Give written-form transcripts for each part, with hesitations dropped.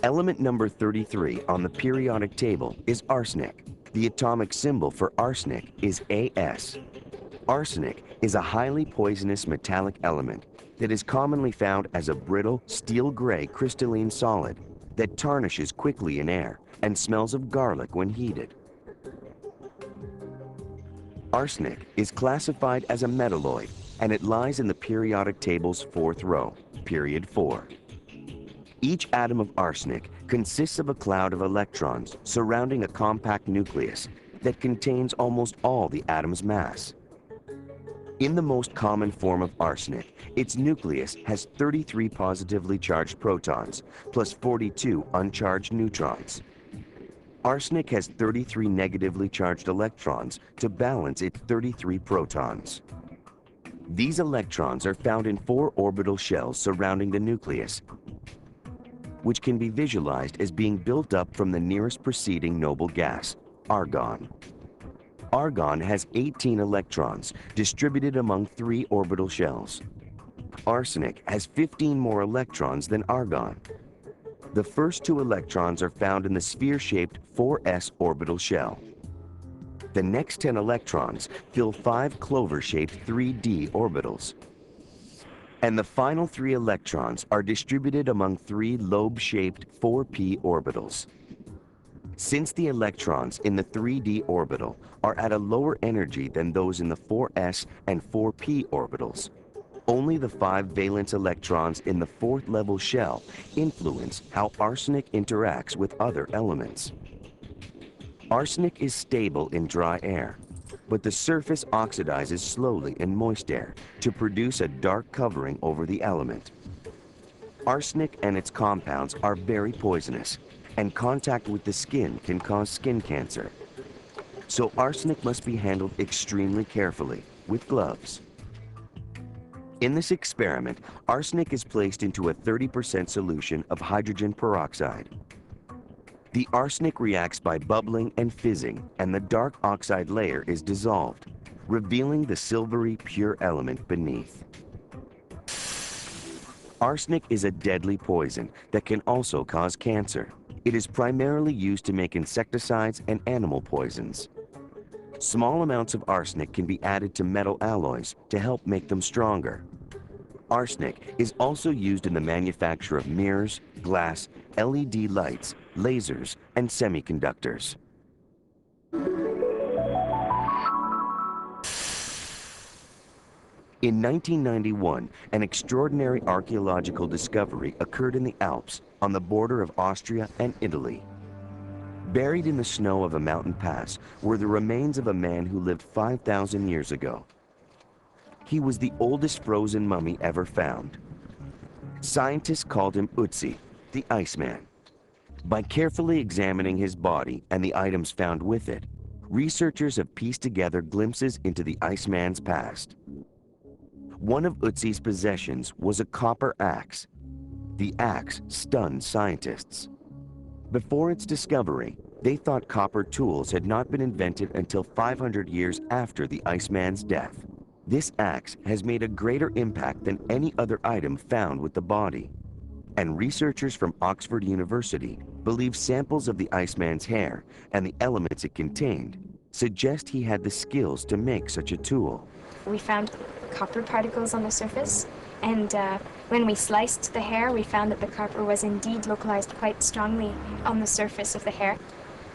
Element number 33 on the periodic table is arsenic. The atomic symbol for arsenic is As. Arsenic is a highly poisonous metallic element that is commonly found as a brittle, steel-gray crystalline solid that tarnishes quickly in air and smells of garlic when heated. Arsenic is classified as a metalloid, and it lies in the periodic table's fourth row, period 4. Each atom of arsenic consists of a cloud of electrons surrounding a compact nucleus that contains almost all the atom's mass. In the most common form of arsenic, its nucleus has 33 positively charged protons plus 42 uncharged neutrons. Arsenic has 33 negatively charged electrons to balance its 33 protons. These electrons are found in 4 orbital shells surrounding the nucleus, which can be visualized as being built up from the nearest preceding noble gas, argon. Argon has 18 electrons distributed among 3 orbital shells. Arsenic has 15 more electrons than argon. The first 2 electrons are found in the sphere-shaped 4s orbital shell. The next 10 electrons fill 5 clover-shaped 3d orbitals. And the final 3 electrons are distributed among 3 lobe-shaped 4p orbitals. Since the electrons in the 3d orbital are at a lower energy than those in the 4s and 4p orbitals, only the 5 valence electrons in the 4th level shell influence how arsenic interacts with other elements. Arsenic is stable in dry air, but the surface oxidizes slowly in moist air to produce a dark covering over the element. Arsenic and its compounds are very poisonous, and contact with the skin can cause skin cancer. So arsenic must be handled extremely carefully with gloves. In this experiment, arsenic is placed into a 30% solution of hydrogen peroxide. The arsenic reacts by bubbling and fizzing, and the dark oxide layer is dissolved, revealing the silvery pure element beneath. Arsenic is a deadly poison that can also cause cancer. It is primarily used to make insecticides and animal poisons. Small amounts of arsenic can be added to metal alloys to help make them stronger. Arsenic is also used in the manufacture of mirrors, glass, LED lights, lasers, and semiconductors. In 1991, an extraordinary archaeological discovery occurred in the Alps on the border of Austria and Italy. Buried in the snow of a mountain pass were the remains of a man who lived 5,000 years ago. He was the oldest frozen mummy ever found. Scientists called him Ötzi, the Iceman. By carefully examining his body and the items found with it, researchers have pieced together glimpses into the Iceman's past. One of Ötzi's possessions was a copper axe. The axe stunned scientists. Before its discovery, they thought copper tools had not been invented until 500 years after the Iceman's death. This axe has made a greater impact than any other item found with the body. And researchers from Oxford University believe samples of the Iceman's hair and the elements it contained suggest he had the skills to make such a tool. We found copper particles on the surface, and when we sliced the hair, we found that the copper was indeed localized quite strongly on the surface of the hair.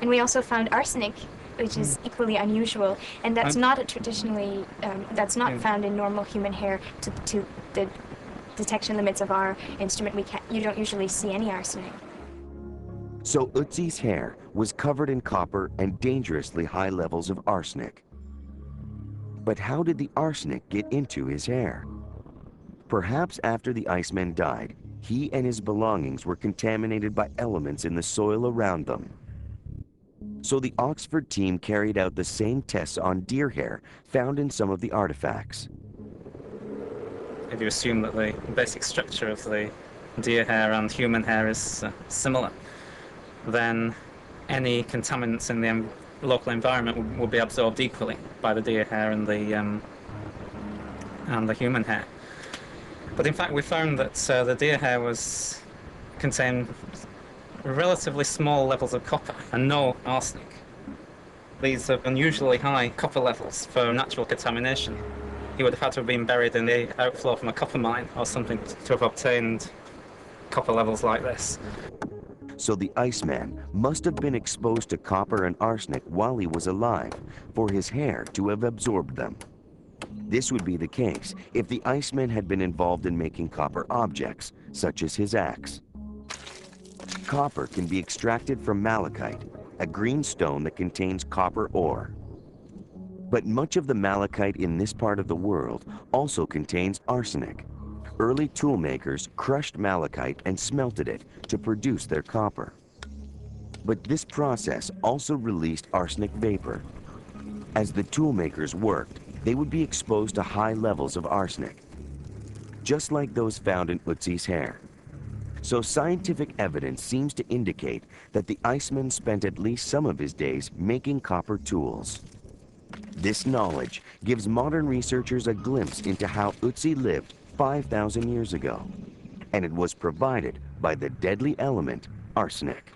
And we also found arsenic, which is equally unusual, and that's not that's not found in normal human hair. To the detection limits of our instrument, you don't usually see any arsenic. So Ötzi's hair was covered in copper and dangerously high levels of arsenic. But how did the arsenic get into his hair? Perhaps after the Iceman died, he and his belongings were contaminated by elements in the soil around them. So the Oxford team carried out the same tests on deer hair found in some of the artifacts. If you assume that the basic structure of the deer hair and human hair is similar, then any contaminants in the local environment will be absorbed equally by the deer hair and the human hair. But in fact, we found that the deer hair contained relatively small levels of copper and no arsenic. These are unusually high copper levels for natural contamination. He would have had to have been buried in the outflow from a copper mine or something to have obtained copper levels like this. So the Iceman must have been exposed to copper and arsenic while he was alive for his hair to have absorbed them. This would be the case if the Iceman had been involved in making copper objects, such as his axe. Copper can be extracted from malachite, a green stone that contains copper ore. But much of the malachite in this part of the world also contains arsenic. Early tool makers crushed malachite and smelted it to produce their copper. But this process also released arsenic vapor. As the tool makers worked, they would be exposed to high levels of arsenic, just like those found in Ötzi's hair. So scientific evidence seems to indicate that the Iceman spent at least some of his days making copper tools. This knowledge gives modern researchers a glimpse into how Ötzi lived 5,000 years ago, and it was provided by the deadly element arsenic.